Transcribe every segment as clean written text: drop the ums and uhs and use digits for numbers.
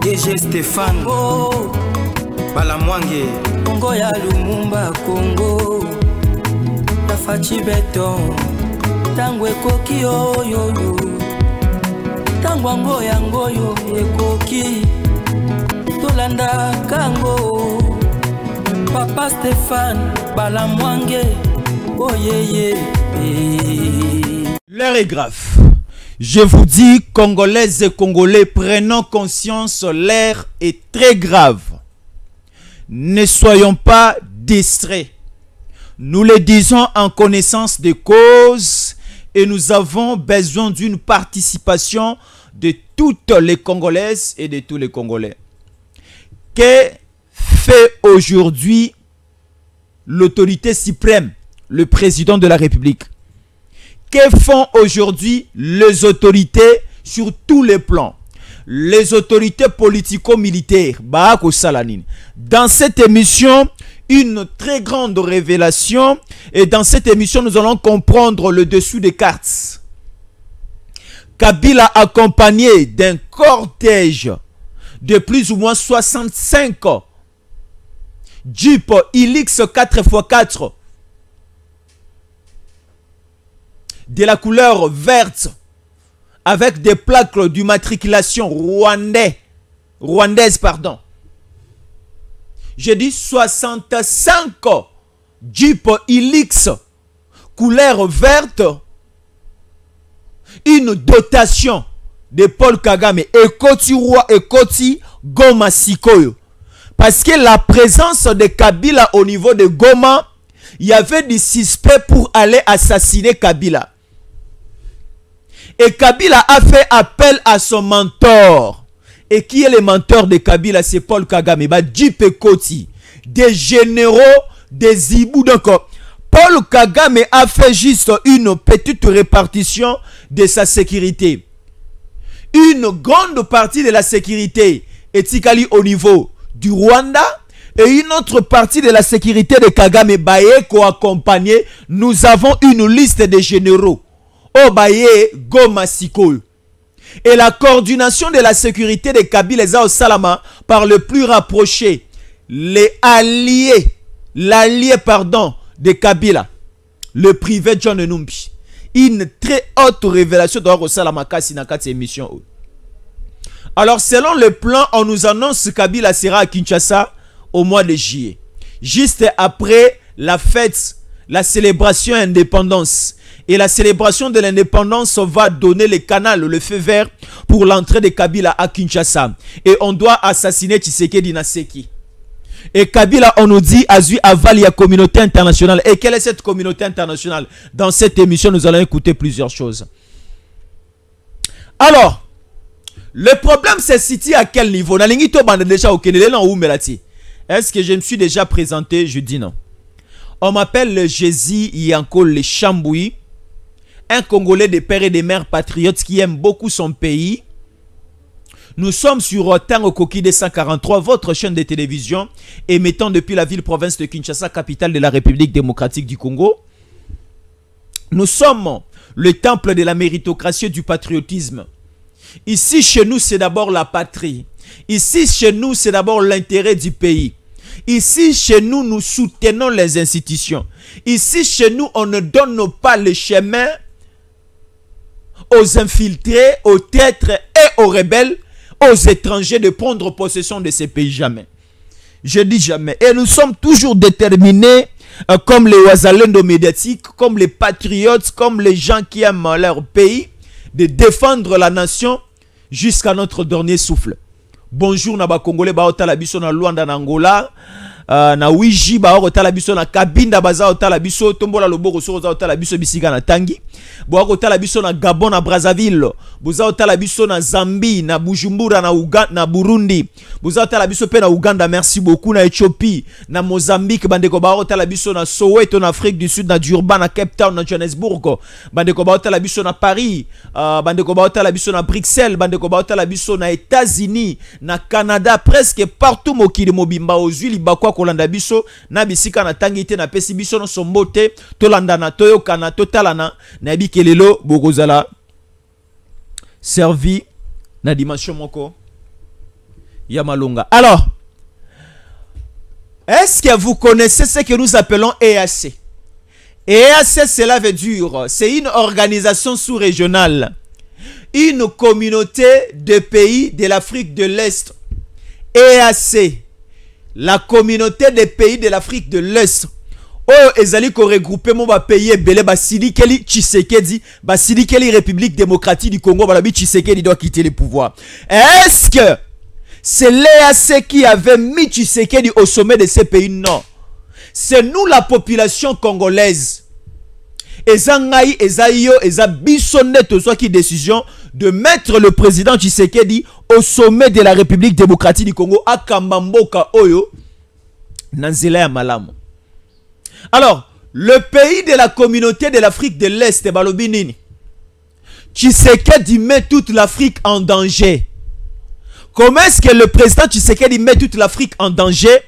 DG Stéphane oh. Balamwange Congo ya Lumumba Congo Tafachi Beton Tangwe koki oyoyo Tangwango yangoyo ekoki Tolanda kango Papa Stéphane Balamwange oh yeah. L'heure est grave. Je vous dis, Congolaises et Congolais, prenons conscience, l'heure est très grave. Ne soyons pas distraits. Nous le disons en connaissance de cause et nous avons besoin d'une participation de toutes les Congolaises et de tous les Congolais. Que fait aujourd'hui l'autorité suprême, le président de la République? Que font aujourd'hui les autorités sur tous les plans? Les autorités politico-militaires. Dans cette émission, une très grande révélation. Et dans cette émission, nous allons comprendre le dessous des cartes. Kabila accompagné d'un cortège de plus ou moins 65 Jeep Hilux 4x4 de la couleur verte avec des plaques d'immatriculation rwandaise, pardon. J'ai dit 65 Jeep Hilux couleur verte, une dotation de Paul Kagame Ekoti Goma Sikoyo. Parce que la présence de Kabila au niveau de Goma, il y avait des suspects pour aller assassiner Kabila. Et Kabila a fait appel à son mentor. Et qui est le mentor de Kabila? C'est Paul Kagame. Jeep Ekoti. Des généraux, des hibous. Donc, Paul Kagame a fait juste une petite répartition de sa sécurité. Une grande partie de la sécurité est au niveau du Rwanda. Et une autre partie de la sécurité de Kagame Bayeko accompagné. Nous avons une liste de généraux. Obaye Goma Sikoyo. Et la coordination de la sécurité de Kabila au Salama par le plus rapproché, l'allié de Kabila, le privé John Numbi. Une très haute révélation au Salama Kasi na cette émission. Alors selon le plan, on nous annonce que Kabila sera à Kinshasa au mois de juillet. Juste après la fête, la célébration d'indépendance. Et la célébration de l'indépendance va donner le canal, le feu vert pour l'entrée de Kabila à Kinshasa. Et on doit assassiner Tshisekedi Naseki. Et Kabila, on nous dit, Azui aval, il y a communauté internationale. Et quelle est cette communauté internationale? Dans cette émission, nous allons écouter plusieurs choses. Alors, le problème c'est situé à quel niveau? Est-ce que je me suis déjà présenté? Je dis non. On m'appelle le Jésus Yanko le Chamboui. Un Congolais de père et de mère patriote qui aime beaucoup son pays. Nous sommes sur Tango Koki 243, votre chaîne de télévision, émettant depuis la ville-province de Kinshasa, capitale de la République démocratique du Congo. Nous sommes le temple de la méritocratie et du patriotisme. Ici, chez nous, c'est d'abord la patrie. Ici, chez nous, c'est d'abord l'intérêt du pays. Ici, chez nous, nous soutenons les institutions. Ici, chez nous, on ne donne pas le chemin aux infiltrés, aux traîtres et aux rebelles, aux étrangers de prendre possession de ces pays. Jamais. Je dis jamais. Et nous sommes toujours déterminés, comme les Ouazalendo médiatiques, comme les patriotes, comme les gens qui aiment leur pays, de défendre la nation jusqu'à notre dernier souffle. Bonjour Naba Congolais, Baotala Biso na Luanda na Angola. Na Wiji ba otala biso na Kabinda baza otala biso tombola loboko so otala biso bisika na Tangi bo otala biso na Gabon na Brazzaville boza otala biso na Zambie na Bujumbura na Uganda na Burundi boza otala biso pe na Uganda, merci beaucoup, na Éthiopie na Mozambique bandeko ba otala biso na Soweto na Afrique du Sud na Durban na Cape Town na Johannesburg bandeko ba otala biso na Paris bandeko ba otala biso na Bruxelles bandeko ba otala biso na États-Unis na Canada, presque partout mokili mobimba ozuli bakwa kolanda biso na bisika na tangi te na pesi biso no sombote tolanda na toyokana totalana na bikelelo bokozala servi na dimension moko Yamalonga. Alors, est-ce que vous connaissez ce que nous appelons EAC? EAC, cela veut dire, c'est une organisation sous-régionale, une communauté de pays de l'Afrique de l'Est. EAC, la communauté des pays de l'Afrique de l'Est. Oh, ezali ko regrouper mon ba pays belé Basili Keli Tshisekedi, Basili Keli République démocratique du Congo, Balabi Tshisekedi doit quitter le pouvoir. Est-ce que c'est l'EAC qui avait mis Tshisekedi au sommet de ces pays? Non. C'est nous la population congolaise. Ezangaï, Ezaïo, Ezabissonnet, soit qui décision de mettre le président Tshisekedi au sommet de la République démocratique du Congo à Kambamboka Oyo, Nanzela ya Malamu. Alors, le pays de la communauté de l'Afrique de l'Est, Balobi Nini, Tshisekedi met toute l'Afrique en danger. Comment est-ce que le président Tshisekedi met toute l'Afrique en danger?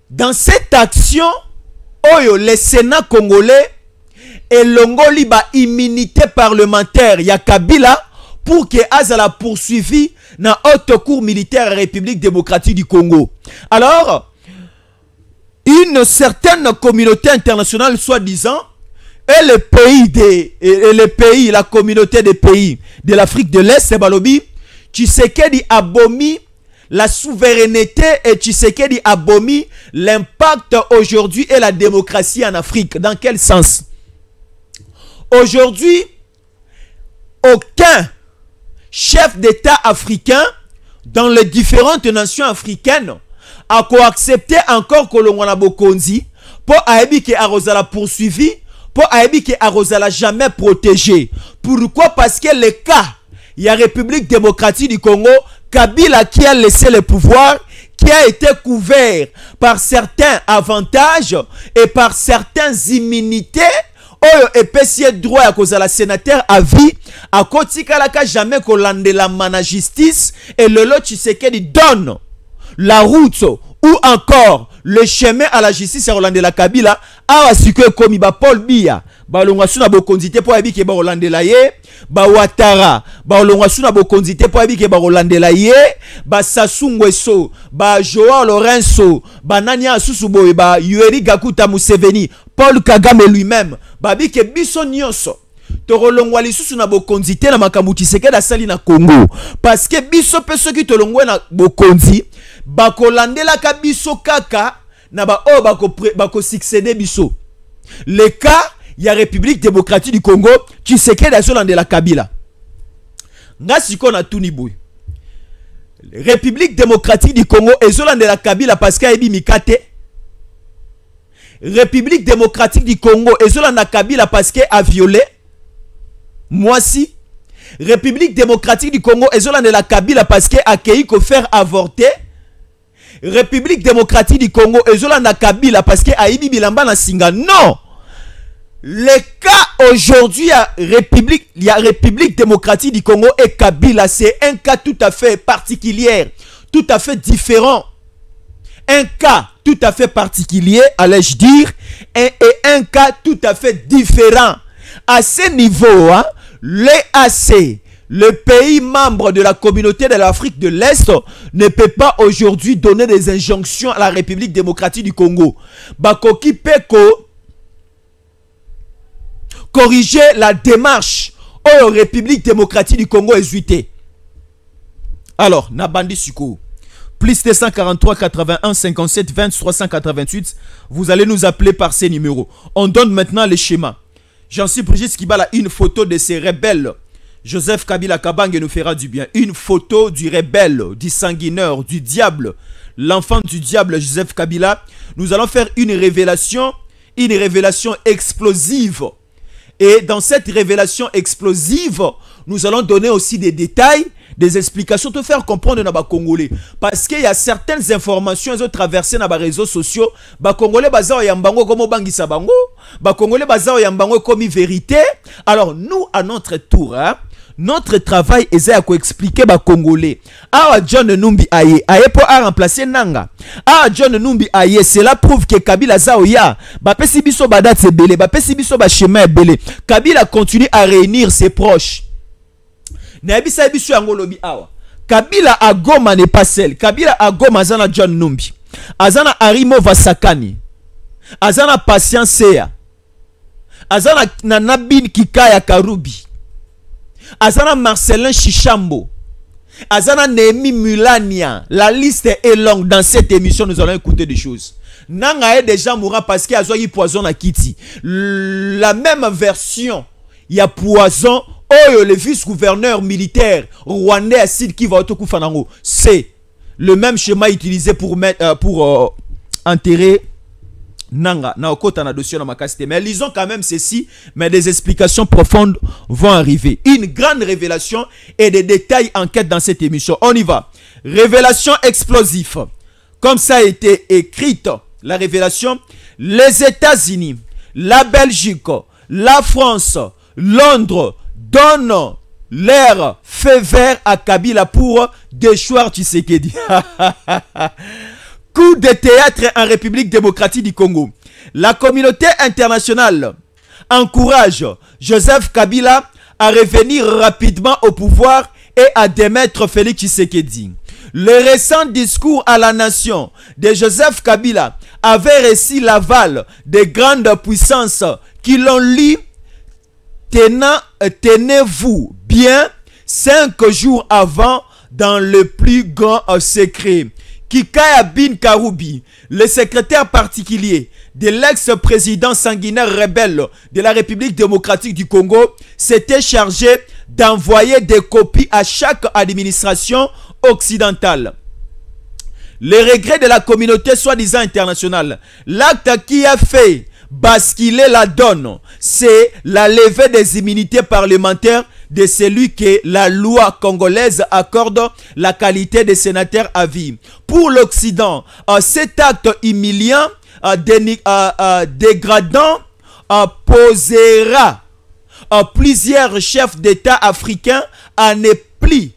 Dans cette action, Oyo, le Sénat congolais et l'ongoli ba immunité parlementaire ya Kabila pour que Azala poursuivi na haute cour militaire République démocratique du Congo. Alors, une certaine communauté internationale, soi-disant, et les pays, la communauté des pays de l'Afrique de l'Est, c'est Balobi, Tshisekedi abomi la souveraineté et Tshisekedi abomi l'impact aujourd'hui et la démocratie en Afrique. Dans quel sens? Aujourd'hui, aucun chef d'État africain dans les différentes nations africaines a accepté encore que l'on a bokonzi pour aider que Arosala poursuivi, pour aider que Arosala jamais protégé. Pourquoi? Parce que le cas, il y a République démocratique du Congo, Kabila qui a laissé le pouvoir, qui a été couvert par certains avantages et par certaines immunités. Et pessier droit à cause de la sénateur à vie, à Kotikalaka jamais qu'on lande la mana justice et le lot Tshisekedi donne la route ou encore le chemin à la justice à Rolande la Kabila a assuré comme ba Paul Biya ba longa suna bokondité pour habiter ba Rolande la ye ba Ouattara ba longa suna bokondité pour habiter ba Rolande la ye ba Sassou Nguesso ba Joao Lorenzo ba Nania Susubo ba Yoweri Kaguta Museveni Paul Kagame lui-même babi ke biso nyonso torolongwa lisusu na bokondité na makambo Tshisekedi asali na Congo parce que biso pe soki tolongwe na bokondi bakolandela ka biso kaka na ba o bako succéder biso. Le cas ya République démocratique du Congo Tshisekedi azolandela Kabila nga siko na tunibu République démocratique du Congo ezolandela Kabila parce que ebi mikate. République démocratique du Congo ezolanda Kabila parce que a violé. Moi si République démocratique du Congo ezolanda la Kabila parce que a accueilli ko faire avorter. République démocratique du Congo ezolanda Kabila parce que a ibi bilamba na singa. Non. Le cas aujourd'hui à République démocratique du Congo et Kabila, c'est un cas tout à fait particulier, tout à fait différent. Un cas tout à fait particulier, allais-je dire, et un cas tout à fait différent. À ce niveau, hein, l'EAC, le pays membre de la communauté de l'Afrique de l'Est, ne peut pas aujourd'hui donner des injonctions à la République démocratique du Congo. Bakoki Peko corriger la démarche aux République démocratique du Congo exuité. Alors, Nabandi Suko. Plus 243 81 57 20 388. Vous allez nous appeler par ces numéros. On donne maintenant les schémas. Jean-Cy Brigitte Kibala, une photo de ces rebelles. Joseph Kabila Kabange nous fera du bien. Une photo du rebelle, du sanguinaire, du diable. L'enfant du diable, Joseph Kabila. Nous allons faire une révélation explosive. Et dans cette révélation explosive, nous allons donner aussi des détails, des explications, te faire comprendre dans les Congolais. Parce qu'il y a certaines informations qui ont traversé dans les réseaux sociaux. Les Congolais bazao yambango comme bangisa bango. Les Congolais bazao yambango comme vérité. Alors nous, à notre tour, hein, notre travail est à expliquer les Congolais. Ah, John Numbi aye. Aye pour remplacer Nanga. Ah, John Numbi aye. Cela prouve que Kabila Zaoya. Bapesi biso badat se belé. Bapesi biso ba chemin belé. Kabila continue à réunir ses proches. Nabisa biso angolobi awa. Kabila à Goma n'est pas seul. Kabila à Goma azana John Numbi. Azana Arimo Vasakani. Azana Patience Seya. Azana Nanabin Kikaya Karubi. Azana Marcelin Chichambo. Azana Nehemi Mulania. La liste est longue. Dans cette émission, nous allons écouter des choses. Nanga est déjà mourant parce qu'il y a eu poison à Kiti. La même version, il y a poison. Oh, le vice-gouverneur militaire rwandais Acide qui va au Fanango. C'est le même schéma utilisé pour enterrer Nanga. Naokota na dossier na makasite. Mais lisons quand même ceci, mais des explications profondes vont arriver. Une grande révélation et des détails enquête dans cette émission. On y va. Révélation explosive. Comme ça a été écrite, la révélation, les États-Unis, la Belgique, la France, Londres, donne l'air fait vert à Kabila pour déchoir Tshisekedi. Coup de théâtre en République démocratique du Congo. La communauté internationale encourage Joseph Kabila à revenir rapidement au pouvoir et à démettre Félix Tshisekedi. Le récent discours à la nation de Joseph Kabila avait reçu l'aval des grandes puissances qui l'ont lu. Tenez-vous bien 5 jours avant dans le plus grand secret. Kikaya Bin Karoubi, le secrétaire particulier de l'ex-président sanguinaire rebelle de la République démocratique du Congo, s'était chargé d'envoyer des copies à chaque administration occidentale. Les regrets de la communauté soi-disant internationale, l'acte qui a fait basculer la donne, c'est la levée des immunités parlementaires de celui que la loi congolaise accorde la qualité de sénateur à vie. Pour l'Occident, cet acte humiliant, dégradant, posera plusieurs chefs d'État africains à ne plus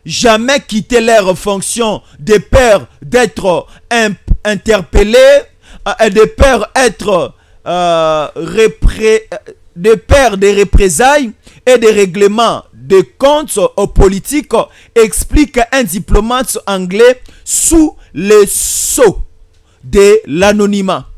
jamais quitter leur fonction de peur d'être interpellés, de peur être de peur des représailles et des règlements de comptes politiques, explique un diplomate anglais sous le sceau de l'anonymat.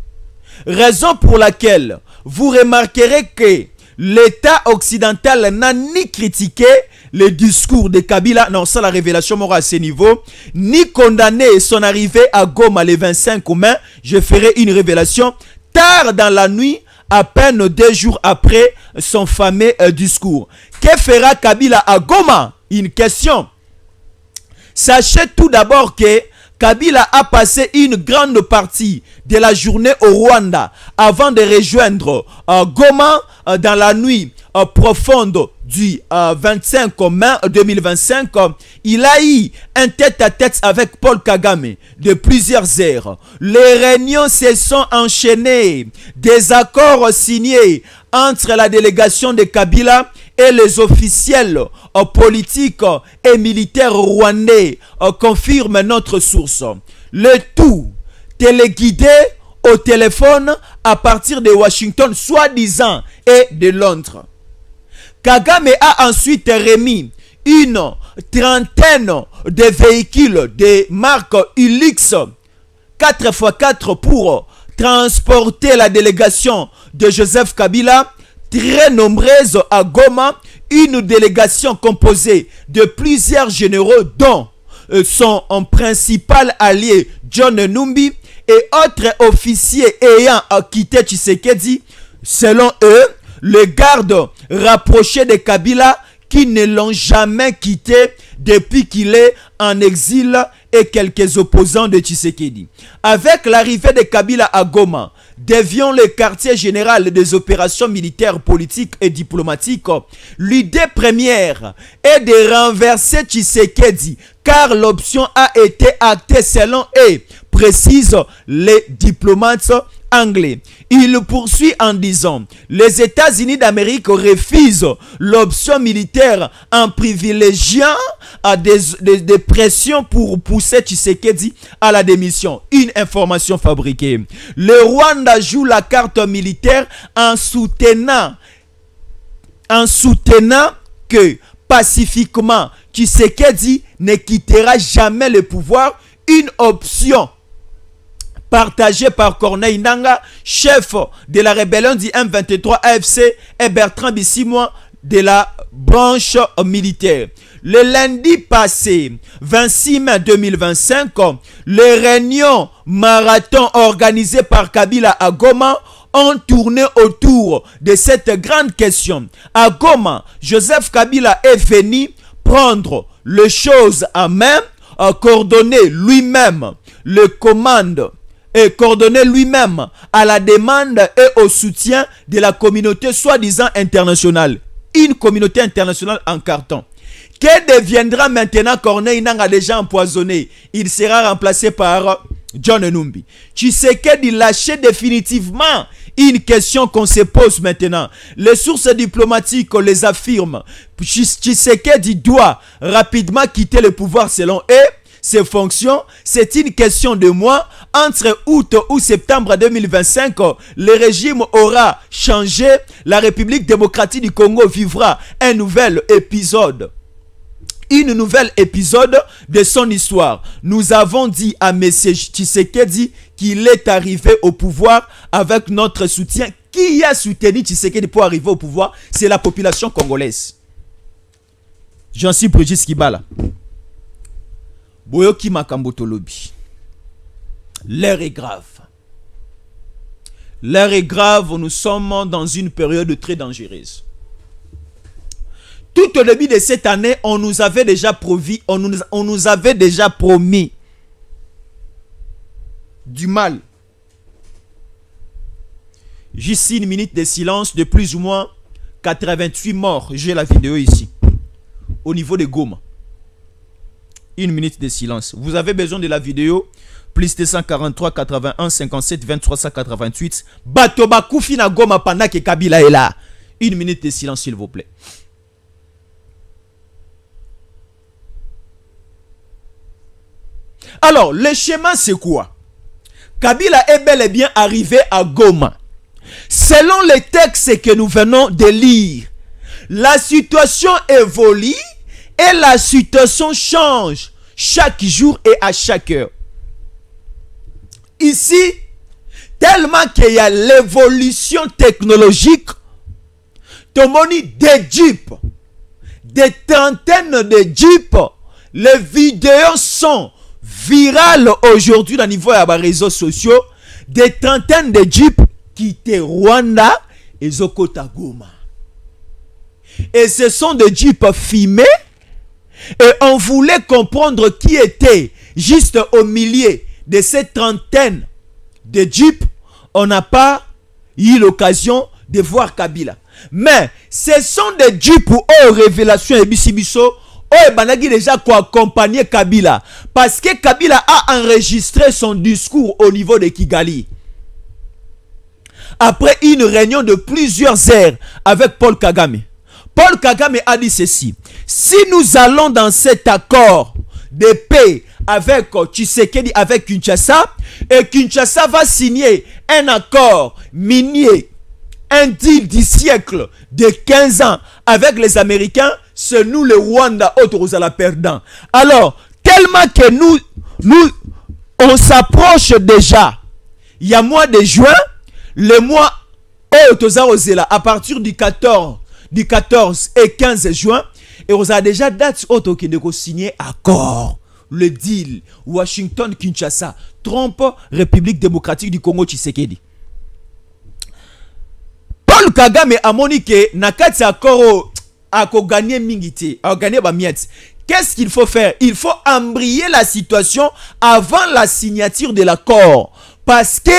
Raison pour laquelle vous remarquerez que l'État occidental n'a ni critiqué le discours de Kabila, non, ça la révélation m'aura à ce niveau, ni condamné son arrivée à Goma le 25 mai. Je ferai une révélation tard dans la nuit, à peine 2 jours après son fameux discours. Que fera Kabila à Goma? Une question. Sachez tout d'abord que Kabila a passé une grande partie de la journée au Rwanda avant de rejoindre Goma dans la nuit profonde du 25 mai 2025. Il a eu un tête-à-tête avec Paul Kagame de plusieurs heures. Les réunions se sont enchaînées. Des accords signés entre la délégation de Kabila et les officiels politiques et militaires rwandais, confirme notre source. Le tout téléguidé au téléphone à partir de Washington, soi-disant, et de Londres. Kagame a ensuite remis une trentaine de véhicules de marque Ulix 4x4 pour transporter la délégation de Joseph Kabila, très nombreuse à Goma, une délégation composée de plusieurs généraux dont son principal allié John Numbi et autres officiers ayant quitté Tshisekedi. Selon eux, les gardes rapprochés de Kabila qui ne l'ont jamais quitté depuis qu'il est en exil et quelques opposants de Tshisekedi. Avec l'arrivée de Kabila à Goma, devions le quartier général des opérations militaires, politiques et diplomatiques, l'idée première est de renverser Tshisekedi car l'option a été actée selon eux, précisent les diplomates anglais. Il poursuit en disant: les États-Unis d'Amérique refusent l'option militaire en privilégiant des pressions pour pousser Tshisekedi à la démission. Une information fabriquée. Le Rwanda joue la carte militaire en soutenant que pacifiquement, Tshisekedi ne quittera jamais le pouvoir. Une option partagée par Corneille Nangaa, chef de la rébellion du M23 AFC, et Bertrand Bisimwa de la branche militaire. Le lundi passé, 26 mai 2025, les réunions marathon organisées par Kabila à Goma ont tourné autour de cette grande question. À Goma, Joseph Kabila est venu prendre les choses en main, coordonner lui-même les commandes et coordonner lui-même à la demande et au soutien de la communauté soi-disant internationale. Une communauté internationale en carton. Que deviendra maintenant Corneille Nangaa déjà empoisonné? Il sera remplacé par John Numbi. Tshisekedi lâche définitivement une question qu'on se pose maintenant. Les sources diplomatiques les affirment. Tshisekedi doit rapidement quitter le pouvoir selon eux. Ses fonctions, c'est une question de mois. Entre août ou septembre 2025, le régime aura changé. La République démocratique du Congo vivra un nouvel épisode. Une nouvelle épisode de son histoire. Nous avons dit à M. Tshisekedi qu'il est arrivé au pouvoir avec notre soutien. Qui a soutenu Tshisekedi pour arriver au pouvoir? C'est la population congolaise. J'en suis Brigitte Kibala. Boyoki Makambo Tolobi. L'heure est grave. L'heure est grave. Nous sommes dans une période très dangereuse. Tout au début de cette année, on nous avait déjà promis, on nous avait déjà promis du mal. Juste une minute de silence de plus ou moins 88 morts. J'ai la vidéo ici. Au niveau de Goma. Une minute de silence. Vous avez besoin de la vidéo. Plus 243 81 57 23 188. Batoba Koufina Goma pendant que Kabila est là. Une minute de silence s'il vous plaît. Alors, le schéma, c'est quoi? Kabila est bel et bien arrivé à Goma. Selon les textes que nous venons de lire, la situation évolue et la situation change chaque jour et à chaque heure. Ici, tellement qu'il y a l'évolution technologique, Tomoni des jeeps, des trentaines de jeeps, les vidéos sont viral aujourd'hui dans le niveau des réseaux sociaux, des trentaines de jeeps quittent Rwanda et Zokota Goma. Et ce sont des jeeps filmés et on voulait comprendre qui était juste au milieu de cette trentaine de jeeps. On n'a pas eu l'occasion de voir Kabila. Mais ce sont des jeeps où révélation et bisibiso. Oh, Banagi déjà quoi accompagner Kabila. Parce que Kabila a enregistré son discours au niveau de Kigali. Après une réunion de plusieurs heures avec Paul Kagame. Paul Kagame a dit ceci. Si nous allons dans cet accord de paix avec Tshisekedi, avec Kinshasa, et Kinshasa va signer un accord minier, un deal du siècle de 15 ans avec les Américains, c'est nous le Rwanda autres à la perdant. Alors, tellement que nous on s'approche déjà. Il y a mois de juin, le mois à partir du 14 et 15 juin, et on a déjà date auto qui ne signer accord. Le deal Washington Kinshasa, Trump, République démocratique du Congo Tshisekedi. Paul Kagame a moniqué nakati akoro ako gagner mingiti, a gagner ba miette. Qu'est-ce qu'il faut faire? Il faut embrayer la situation avant la signature de l'accord. Parce que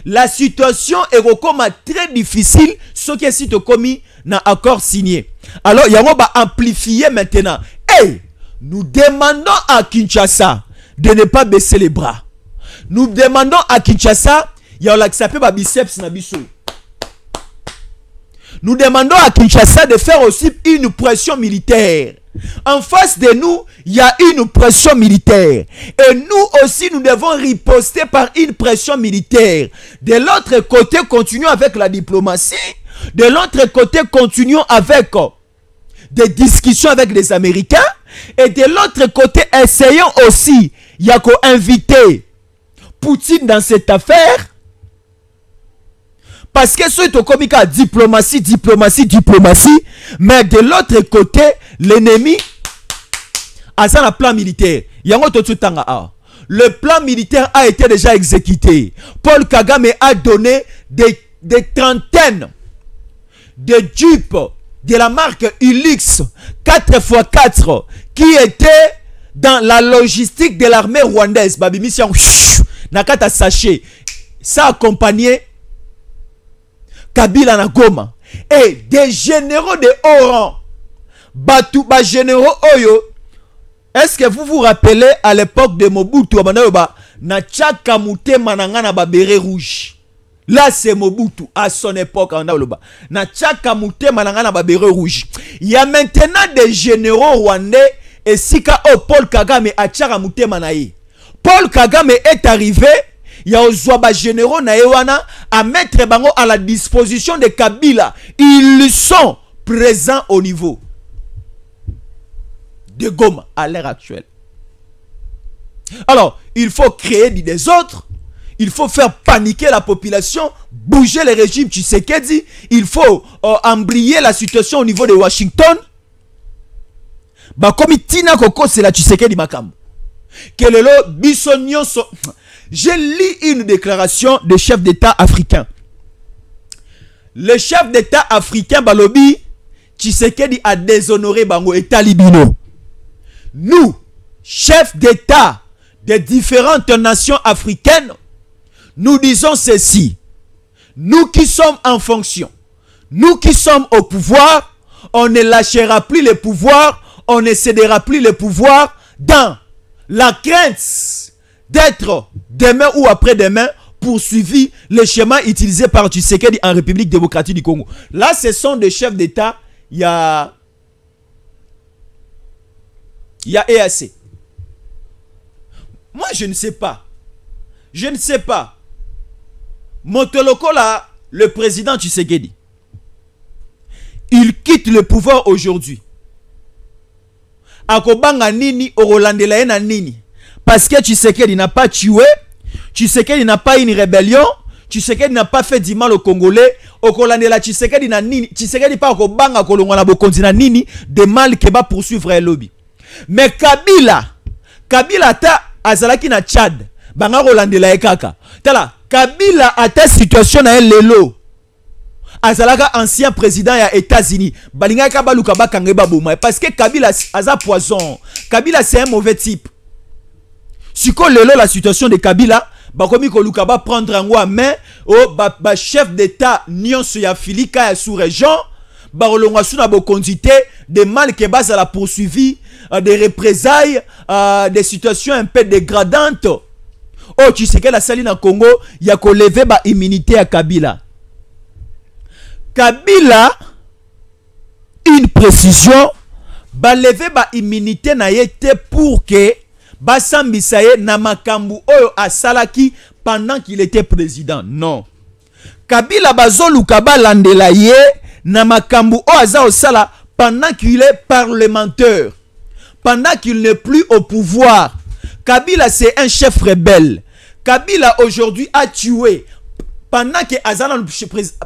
la situation est comme très difficile ce qui est si commis dans accord signé. Alors il y a va amplifier maintenant. Hey, nous demandons à Kinshasa de ne pas baisser les bras. Nous demandons à Kinshasa, il y a l'accepté ba biceps na biso. Nous demandons à Kinshasa de faire aussi une pression militaire. En face de nous, il y a une pression militaire. Et nous aussi, nous devons riposter par une pression militaire. De l'autre côté, continuons avec la diplomatie. De l'autre côté, continuons avec des discussions avec les Américains. Et de l'autre côté, essayons aussi, Yako inviter Poutine dans cette affaire. Parce que c'est au comique diplomatie, mais de l'autre côté, l'ennemi a ça un plan militaire. Le plan militaire a été déjà exécuté. Paul Kagame a donné des trentaines de dupes de la marque Ulix 4x4 qui étaient dans la logistique de l'armée rwandaise. Babi mission nakata sachet. Ça accompagné Kabila na Goma. Et des généraux de haut rang. Batuba généraux Oyo. Est-ce que vous vous rappelez à l'époque de Mobutu na tchaka mutema na babere rouge. Là c'est Mobutu à son époque na tchaka mutema na babere rouge. Il y a maintenant des généraux rwandais et sika Paul Kagame a tchaka mutema na ye. Paul Kagame est arrivé, il y a des généraux na ewana à mettre bango à la disposition de Kabila. Ils sont présents au niveau de Goma à l'heure actuelle. Alors, il faut créer du désordre, il faut faire paniquer la population, bouger le régime Tshisekedi, il faut embrayer la situation au niveau de Washington. Bah comme Tina Koko c'est la Tshisekedi Makambo. Je lis une déclaration de chef d'État africain. Le chef d'État africain Balobi Tshisekedi a déshonoré Bango État libino. Nous, chefs d'État des différentes nations africaines, nous disons ceci. Nous qui sommes en fonction, nous qui sommes au pouvoir, on ne lâchera plus le pouvoir, on ne cédera plus le pouvoir dans la crainte d'être demain ou après-demain poursuivi le schéma utilisé par Tshisekedi en République démocratique du Congo. Là, ce sont des chefs d'État, il y a EAC. Moi, je ne sais pas. Je ne sais pas. Motoloko, là, le président Tshisekedi, il quitte le pouvoir aujourd'hui. Akobanga nini, Orolandela na nini. Parce que Tshisekedi n'a pas tué, Tshisekedi n'a pas une rébellion, Tshisekedi n'a pas fait du mal aux Congolais. Okolandela Tshisekedi na nini. Tshisekedi pas Okobanga kolongwana bokonzi na nini de mal que va poursuivre un lobby. Mais Kabila ta azalaki na Tchad, banga Rolandela ekaka. Tala, Kabila ata situation na lelo. Azalaka ancien président ya États-Unis. Balinga ka baluka bakange baboma parce que Kabila aza poison. Kabila c'est un mauvais type. Siko lelo la situation de Kabila, bakomi ko luka ba prendre en main au ba chef d'état nyonso ya filika ya sous-région. Barolongwa suna bokondité des mal que base à la poursuivi, des représailles, des situations un peu dégradantes. Oh, tu sais que la saline en Congo, il y a qu'on lever ba immunité à Kabila. Kabila, une précision, ba lever ba immunité na yete pour que ba sambisaye na makambu oyo asalaki pendant qu'il était président. Non. Kabila bazolu kaba landela ye na makambu o aza osala pendant qu'il est parlementaire, pendant qu'il n'est plus au pouvoir. Kabila c'est un chef rebelle. Kabila aujourd'hui a tué pendant que Azana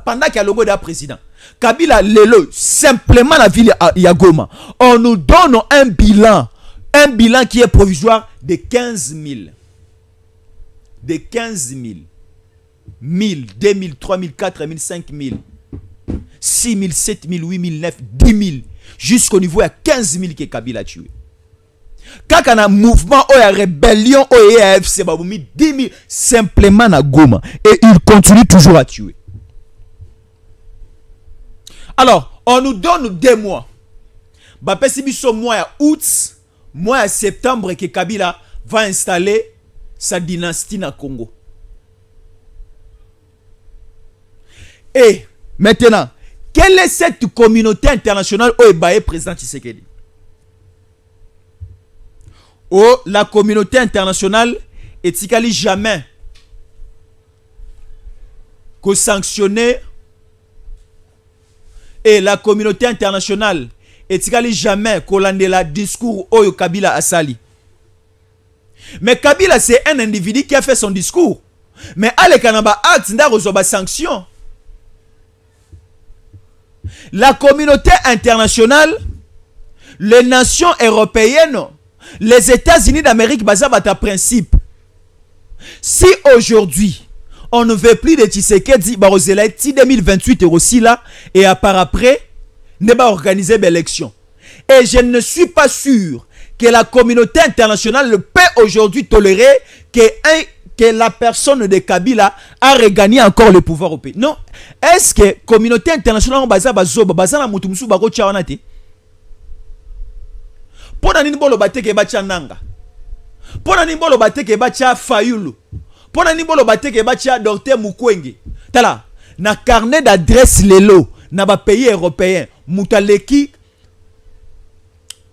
pendant qu'il a le logo de président. Kabila lelo simplement la ville ya Goma. On nous donne un bilan qui est provisoire de 15 000. De 15 000. 1000, 2000, 3000, 4000, 5000. 6 000, 7 000, 8 000, 9 000, 10 000. Jusqu'au niveau à 15 000 que Kabila a tué. Quand on a un mouvement, il y a rébellion, il y a AFC, 10 000 simplement à Goma. Et il continue toujours à tuer. Alors, on nous donne 2 mois. Si nous mois à août, mois à septembre, que Kabila va installer sa dynastie dans le Congo. Et maintenant, quelle est cette communauté internationale où est président Tshisekedi? Oh, la communauté internationale est jamais que sanctionner, et la communauté internationale etikali jamais kolandela discours oyo Kabila asali. Mais Kabila c'est un individu qui a fait son discours. Mais Alekanaba acte nda rezoba sanction. La communauté internationale, les nations européennes, les États-Unis d'Amérique basent sur principe. Si aujourd'hui on ne veut plus de Tshisekedi, Barozela 2028 aussi là et à part après ne va organiser l'élection. Et je ne suis pas sûr que la communauté internationale peut aujourd'hui tolérer que la personne de Kabila a regagné encore le pouvoir au pays. Non. Est-ce que la communauté internationale baza na mutumusu bako chawanate? Pona nini bolo bateke bacha nanga? Pona nini bolo bateke bacha Fayulu? Pona nini bolo bateke bacha Dr Mukwege? Tala, na carnet d'adresse lelo na ba pays européen, mutaleki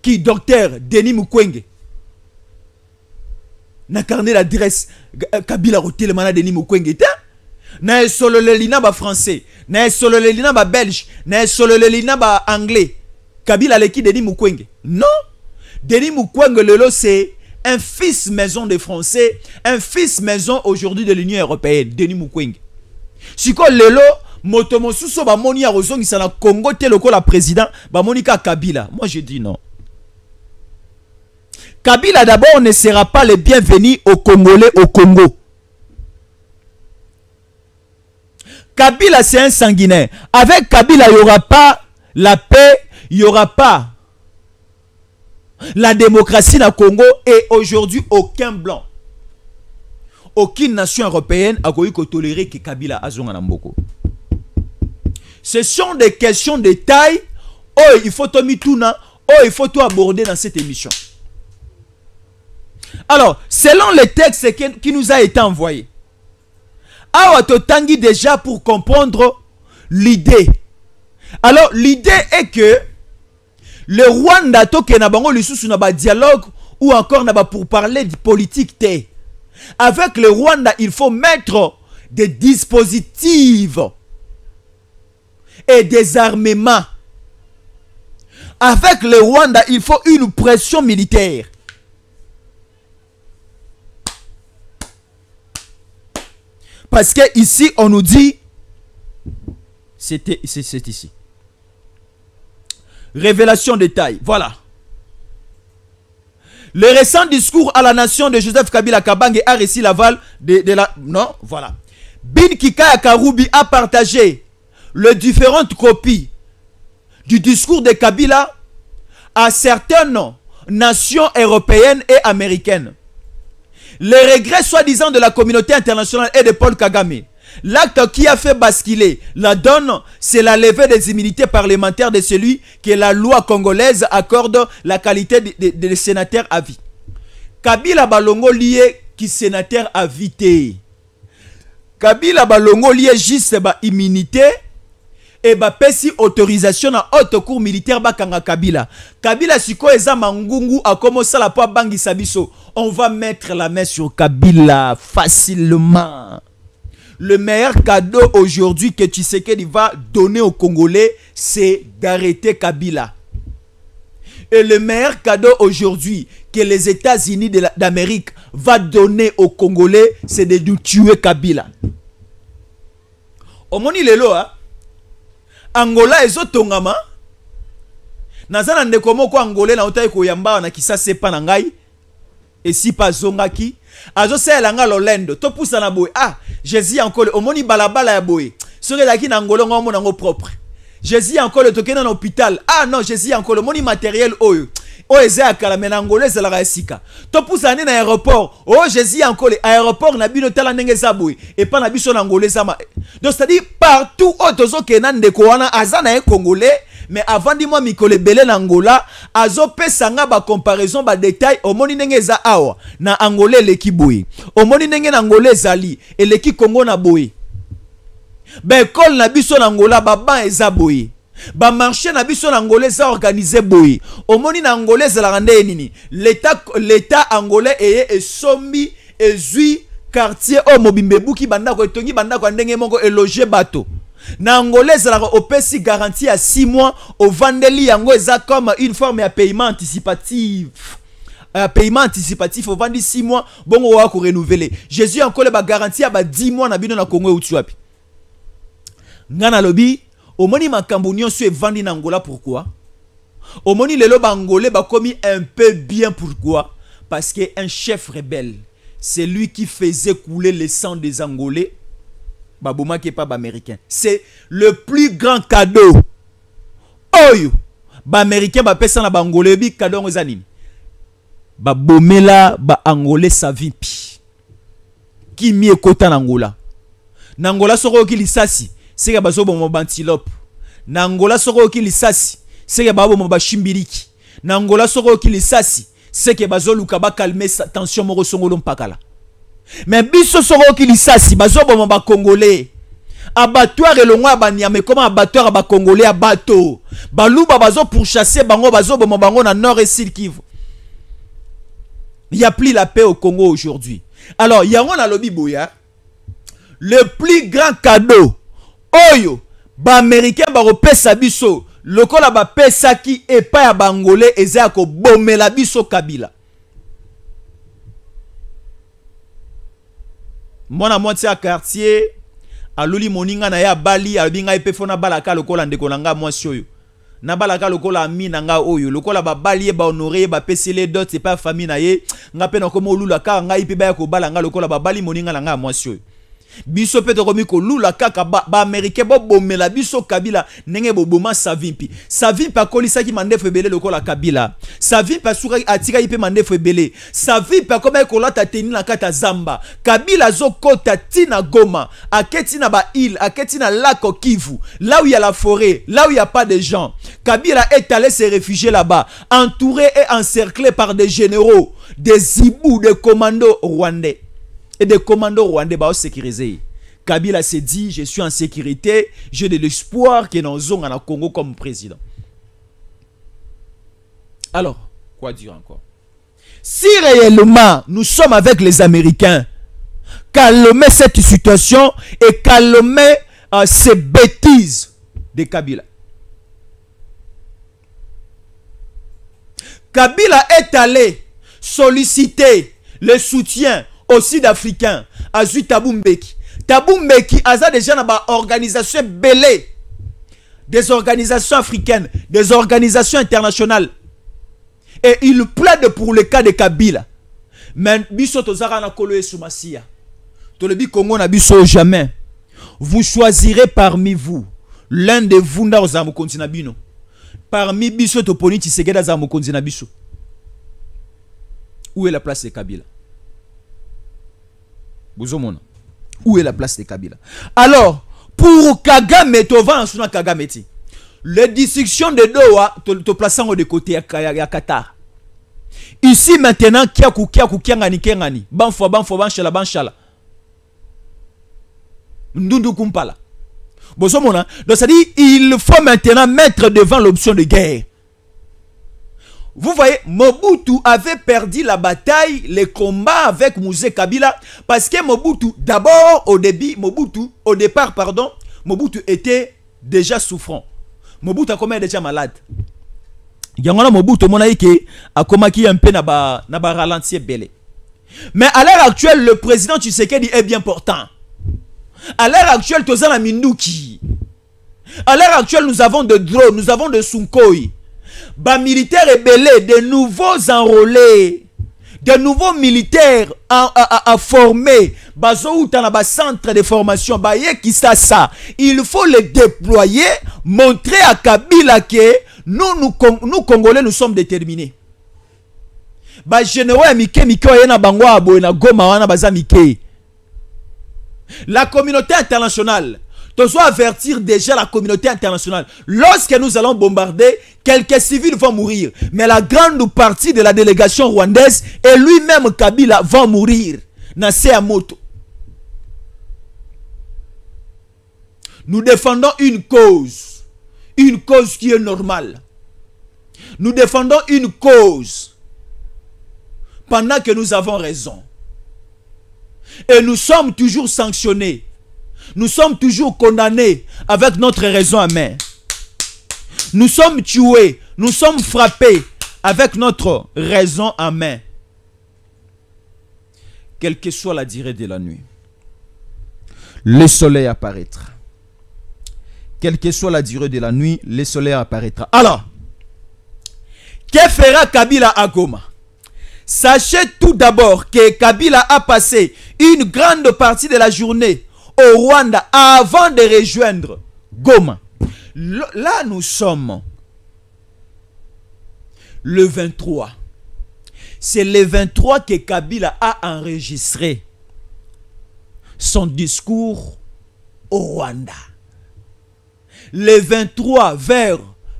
qui Dr Denis Mukwege. Na carnet d'adresse Kabila rotile mana Denis Mukwege ta? Na solo le lina ba français, na solo le lina ba belge, na solo le lina ba anglais. Kabila leki Denis Mukwege. Non. Denis Mukwege lelo c'est un fils maison des Français, un fils maison aujourd'hui de l'Union européenne, Denis Mukwege. Siko lelo motomosuso ba moni ya rozongi sana Congo te loko la président ba monika Kabila. Moi je dis non. Kabila d'abord ne sera pas le bienvenu aux Congolais au Congo. Kabila c'est un sanguinaire. Avec Kabila il n'y aura pas la paix, il n'y aura pas la démocratie dans le Congo et aujourd'hui aucun blanc, aucune nation européenne a pu tolérer que Kabila azonga na mboko. Ce sont des questions de taille. Oh, il faut tout mituna. Oh, il faut tout aborder dans cette émission. Alors, selon le texte qui nous a été envoyé, awa totangi déjà pour comprendre l'idée. Alors, l'idée est que le Rwanda toke na bango lisusu na ba dialogue ou encore na ba pour parler de politique té. Avec le Rwanda, il faut mettre des dispositifs et des armements. Avec le Rwanda, il faut une pression militaire. Parce que ici, on nous dit, c'est ici. Révélation de taille. Voilà. Le récent discours à la nation de Joseph Kabila Kabange a réussi l'aval de la... Non, voilà. Bin Kikaya Karoubi a partagé les différentes copies du discours de Kabila à certaines nations européennes et américaines. Les regrets soi-disant de la communauté internationale et de Paul Kagame. L'acte qui a fait basculer la donne, c'est la levée des immunités parlementaires de celui que la loi congolaise accorde la qualité de sénateur à vie. Kabila Balongo lié qui sénateur à vie. Kabila Balongo lié juste ba immunité et ba pesi autorisation à haute cour militaire bakanga Kabila. Kabila siko eza mangungu a commencé la poa bangi sabiso. On va mettre la main sur Kabila facilement. Le meilleur cadeau aujourd'hui que Tshisekedi va donner aux Congolais, c'est d'arrêter Kabila. Et le meilleur cadeau aujourd'hui que les États-Unis d'Amérique va donner aux Congolais, c'est de nous tuer Kabila. Omoni lelo ha Angola ezotongama nazana ndeko moko angolais na otayi koyamba na kisase pa na ngai et si pas zongaki azo sela nga lolendo to pousa na boy ah Jésus encore omoni balabala ya boy soki daki na ngolo ngomo nango propre Jésus encore le tokena na hôpital ah non Jésus encore le moni matériel oyo o eza kala mena ngolais la rasika to pousa na aéroport oh Jésus encore aéroport na bino tala ndenge za boy et pas na biso na ngolais sama donc c'est à dire partout au tozo kena ndeko wana azana e congolais. Mais avant de moi mikole belé na Angola, azo pesanga ba comparaison ba détail omoni ndenge za awa na angolais leki boy. Omoni ndenge na angolais zali et leki Congo na boy. Ba école na biso na Angola ba ban eza boy. Ba marché na biso na angolais za organisé boy. Omoni na angolais za rande nini. L'état angolais et sombi ezui quartier o mobimbe buki banda ko etongi banda ko ndenge moko eloger bato. Na angolais la opesi garantie à 6 mois au vandeli yango eza comme une forme de paiement anticipatif. Paiement anticipatif au vandi 6 mois bongo wa ko renouveler. Jésus encore ba garantie à 10 mois na bino na Congo utu wapi. Ngana lobi omoni makambo nyonso e vandi na Angola pourquoi? Omoni lelo ba angolais ba commis un peu bien pourquoi? Parce que un chef rebelle, c'est lui qui faisait couler le sang des Angolais. Baboma qui est pas américain. C'est le plus grand cadeau. Oyo, ba américain ba pesa na ba Angolais bi cadeau ngozanini. Ba bomela ba Angolais sa vimpi. Qui mi ekota na Angola. Na Angola soko ki lisasi, c'est que bazo bomo bantilope. Na Angola soko ki lisasi, c'est que babo mo ba shimbiriki. Na Angola soko ki lisasi, c'est que bazo luka ba calmer sa tension moko songolo mpakala. Mais biso soko ki lisasi bazo bomo ba congolais. Abattoir elongwa ba niame comment abattoir ba congolais abato. Baluba bazo pour chasser bango bazo bomo bango na nord et sud Kivu. Il n'y a plus la paix au Congo aujourd'hui. Alors, il y a un lobby boya. Le plus grand cadeau. Oyo, ba américain ba repesa biso. Lokola ba pesa ki epa ya bangolais eza ko bomela biso Kabila. Mwana mwati ya quartier aluli moninga na ya bali albinga epefona balaka lokola ndeko nanga mwasi oyo. Na balaka lokola ami nanga oyo lokola ba bali ba honorer ba pesele dot c'est pas famille na ye nga pe na komo lula ka nga ipe ba ya ko balanga lokola ba bali moninga nanga mwasi oyo. Biso peto komi ko lula kaka ba américain bo bomela biso Kabila nenge bo boma savimpi akolisa ki mandefu ebele lokola Kabila savimpi asuka atika ipe mandefu ebele savimpi akoma ekolata teni na kata zamba Kabila zokota tina Goma aketi na ba île aketi na lac Kivu là où il y a la forêt là où il y a pas de gens Kabila est allé se réfugier là-bas entouré et encerclé par des généraux des hibous des commandos rwandais et des commandos rwandais ba sécurisés. Kabila s'est dit, je suis en sécurité, j'ai de l'espoir que nous avons en Congo comme président. Alors, quoi dire encore? Si réellement nous sommes avec les Américains, calmer cette situation et calmer ces bêtises de Kabila. Kabila est allé solliciter le soutien aux Sud-Africains, à Zui Thabo Mbeki. Thabo Mbeki a déjà dans ba organisation belé, des organisations africaines, des organisations internationales. Et il plaide pour le cas de Kabila. Mais biso tozara na kolo esumasia. To le bi Congo na biso jamais. Vous choisirez parmi vous l'un de vous nda ozamu kontina bino. Parmi biso to poni Tshisekedi za mokonzi na biso. Où est la place de Kabila? Où est la place de Kabila? Alors, pour Kagame, les districtions de Doha, te plaçant de côté à Qatar. Ici maintenant, Kengani, Banchala. Ndundu Kumpala. Donc ça dit, il faut maintenant mettre devant l'option de guerre. Vous voyez, Mobutu avait perdu la bataille, les combats avec Mouzé Kabila, parce que Mobutu, d'abord au départ, Mobutu était déjà souffrant. Mobutu a comme déjà malade. Yangona Mobutu monaïke a comme qui un peu na ba ralenti belé. Mais à l'heure actuelle, le président Tshisekedi est bien portant. À l'heure actuelle, Tozana Minduki. À l'heure actuelle, nous avons de drones, nous avons de Sunkoi. Bas militaires rebelles, de nouveaux enrôlés, de nouveaux militaires à former, bazo dans bas centre de formation, bah ça. Il faut les déployer, montrer à Kabila que nous Congolais nous sommes déterminés. Bah généraux Mike na bangwa abo na Goma wana baza Mike. La communauté internationale doit avertir déjà la communauté internationale. Lorsque nous allons bombarder, quelques civils vont mourir. Mais la grande partie de la délégation rwandaise et lui-même Kabila vont mourir. Nasea moto. Nous défendons une cause qui est normale. Nous défendons une cause pendant que nous avons raison. Et nous sommes toujours sanctionnés Nous sommes toujours condamnés avec notre raison en main. Nous sommes tués, nous sommes frappés avec notre raison en main. Quelle que soit la durée de la nuit, le soleil apparaîtra. Quelle que soit la durée de la nuit, le soleil apparaîtra. Alors, que fera Kabila à Goma? Sachez tout d'abord que Kabila a passé une grande partie de la journée au Rwanda avant de rejoindre Goma. Là, nous sommes le 23. C'est le 23 que Kabila a enregistré son discours au Rwanda. Le 23 vers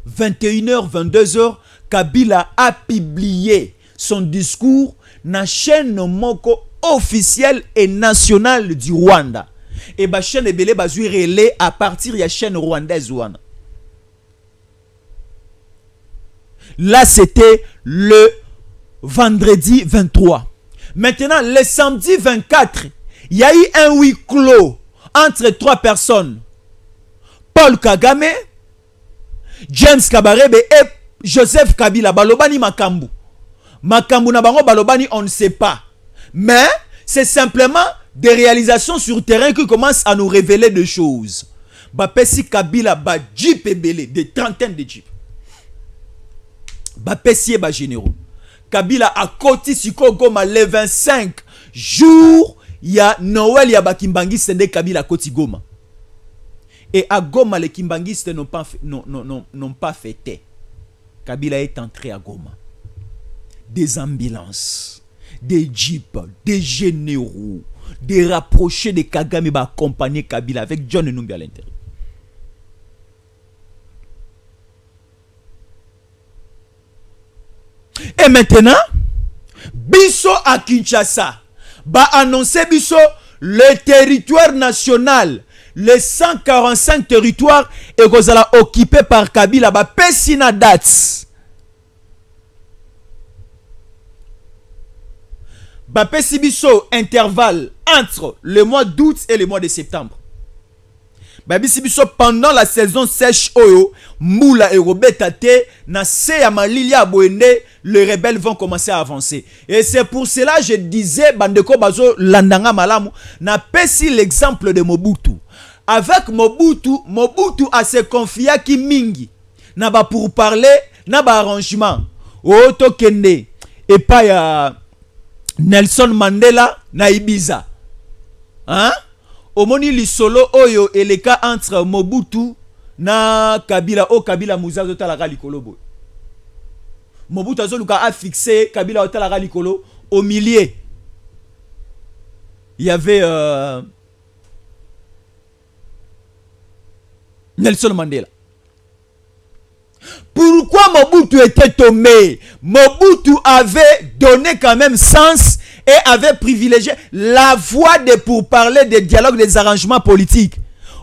21h, 22h, Kabila a publié son discours na chaîne moko officielle et nationale du Rwanda. Et ba chaîne ebele bazui relais à partir de la chaîne rwandaise wana. Là, c'était le vendredi 23. Maintenant, le samedi 24, il y a eu un huis clos entre 3 personnes. Paul Kagame, James Kabarebe et Joseph Kabila. Balobani Makambu. Makambu na bango balobani, on ne sait pas. Mais c'est simplement des réalisations sur terrain qui commencent à nous révéler des choses. Bapesi Kabila ba jeep ebele, des trentaines de jeeps. Bapesi ba généraux. Kabila a koti siko Goma le 25 jours, il y a Noël, il y a Bakimbangiste de Kabila koti Goma. Et à Goma, les Kimbangistes n'ont pas fêté. Kabila est entré à Goma. Des ambulances, des jeeps, des généraux, des rapprochés de Kagame va accompagner Kabila avec John Numbi à l'intérieur. Et maintenant, Bisso à Kinshasa va annoncer Bisso le territoire national, les 145 territoires et qu'on sera occupé par Kabila va pesina dates. Bapesi biso intervalle entre le mois d'août et le mois de septembre. Bapesi biso pendant la saison sèche oyo Moula et Robetate na se ya malili ya boende, les rebelles vont commencer à avancer. Et c'est pour cela que je disais bandeko bazo landanga malamu na pesi l'exemple de Mobutu. Avec Mobutu, Mobutu a se confié ki mingi na ba pour parler na ba arrangement. O to kende et pas ya Nelson Mandela na Ibiza. Hein? Omoni lisolo oyo eleka entre Mobutu na Kabila o Kabila Muzazo talaka likolo. Mobutu azoluka a fixé Kabila talaka likolo au milieu. Il y avait Nelson Mandela. Pourquoi Mobutu était tombé? Mobutu avait donné quand même sens et avait privilégié la voie de pourparler, des dialogues, des arrangements politiques.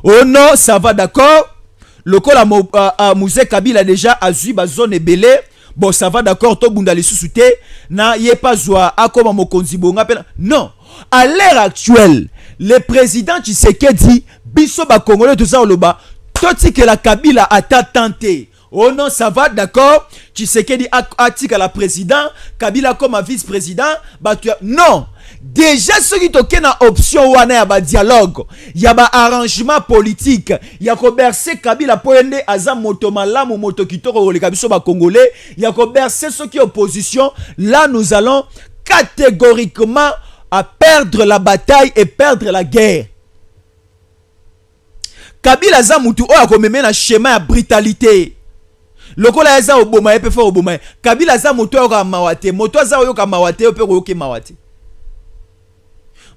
Oh non, ça va d'accord. Le col à Mouzé Kabila déjà a eu la zone belé. Bon, ça va d'accord. Tout le monde a les sous-soutés. Na yé pas joie à comme Mokonzi Bonga. Non. À l'heure actuelle, le président Tshisekedi biso ba Congolais tout ça au loba. Tout que la Kabila a tenté. Oh non, ça va, d'accord. Tshisekedi attique à la président, Kabila comme vice-président. Non. Déjà, ceux qui ont une option, il y a un dialogue, il y a un arrangement politique, il y a un bercé Kabila pour aider à moto malam ou moto kitoro les kabiso ba congolais, il y a un bercé ceux qui sont opposition. Là, nous allons catégoriquement à perdre la bataille et perdre la guerre. Kabila Zamutu o a comme un schéma de brutalité. Lokola eza oboma epe fa oboma. Kabila za moto yoka mawate, moto za yoka mawate ope yoke mawate.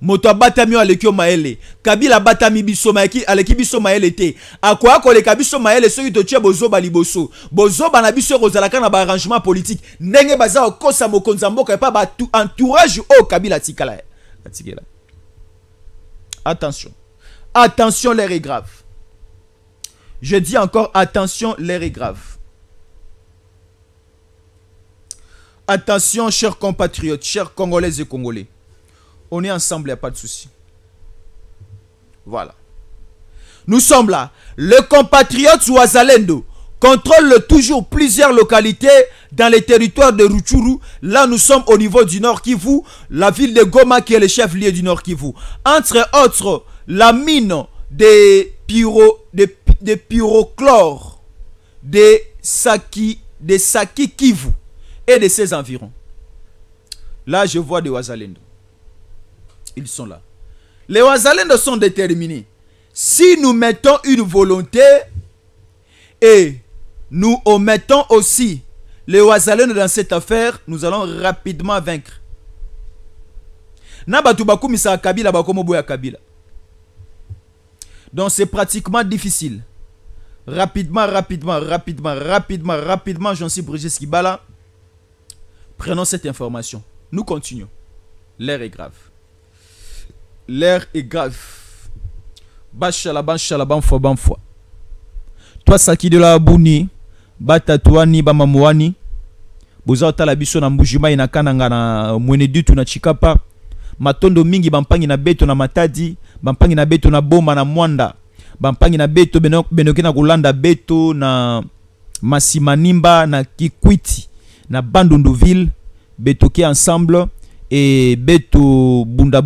Moto batami alekio maele. Kabila batami biso maeki aleki biso maele te. Akwa ko le kabiso maele soki to tie bozoba liboso. Bozoba na biso kozalaka na ba arrangement politique. Ndenge baza okosa mokonza mboka pa ba entourage o Kabila tikala. Atikela. Attention. Attention, l'air est grave. Je dis encore attention, l'air est grave. Attention, chers compatriotes, chers Congolaises et Congolais. On est ensemble, il n'y a pas de souci. Voilà. Nous sommes là. Les compatriotes Wazalendo contrôlent toujours plusieurs localités dans les territoires de Rutshuru. Là, nous sommes au niveau du Nord Kivu, la ville de Goma qui est le chef-lieu du Nord Kivu. Entre autres, la mine des pyrochlore de Saki Kivu et de ses environs. Là, je vois des Wazalendo. Ils sont là. Les Wazalendo sont déterminés. Si nous mettons une volonté et nous omettons aussi les Wazalendo dans cette affaire, nous allons rapidement vaincre. Donc c'est pratiquement difficile. Rapidement, j'en suis Brigitte Skibala. Prenons cette information. Nous continuons. L'air est grave. L'air est grave. Bachalaban, banfwa. Toi, Saki de la Bouni, Batatouani, Bamamouani, Bozata la biso na Mbujima inakananga na Mwenedutu na Chikapa, Matondo mingi bampangi na beto na Matadi, bampangi na beto na Boma na Mwanda, bampangi na beto benoke na Kulanda beto na Masimanimba na Kikwiti, na Bandunduville, betoke ensemble, et beto bunda,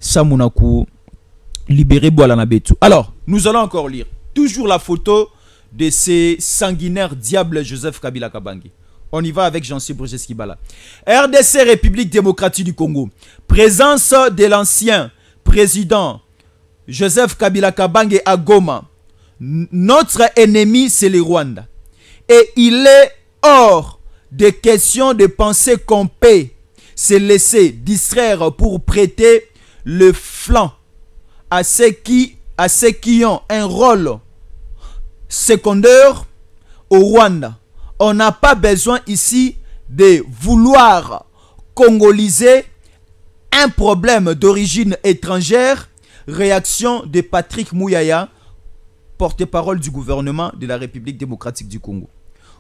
Samunaku libéré Boalana Betu. Alors, nous allons encore lire toujours la photo de ces sanguinaires diables Joseph Kabila Kabange. On y va avec Jean-Cyr Skibala. RDC, République démocratique du Congo. Présence de l'ancien président Joseph Kabila Kabange à Goma. Notre ennemi, c'est le Rwanda. Et il est hors de question de penser qu'on peut se laisser distraire pour prêter le flanc à ceux qui ont un rôle secondaire au Rwanda. On n'a pas besoin ici de vouloir congoliser un problème d'origine étrangère. Réaction de Patrick Mouyaya, porte-parole du gouvernement de la République démocratique du Congo.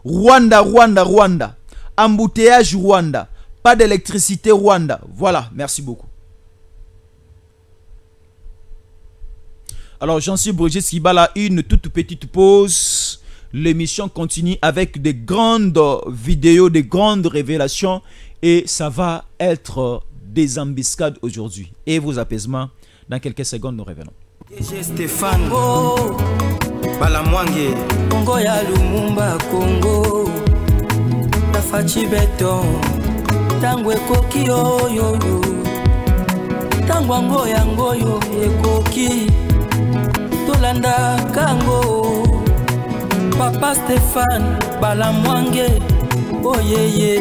Rwanda. Embouteillage Rwanda. Pas d'électricité Rwanda. Voilà, merci beaucoup. Alors, Jean-Cyr Brigitte Skibala, une toute petite pause. L'émission continue avec des grandes vidéos, des grandes révélations. Et ça va être des embuscades aujourd'hui. Et vos apaisements, dans quelques secondes, nous revenons. Stéphane Balamwange Congo ya Lumumba Congo Tafachi beton Tangwe koki yo Tangwango yango yo ekoki Tolanda kango Papa Stéphane Balamwange Oh yeah.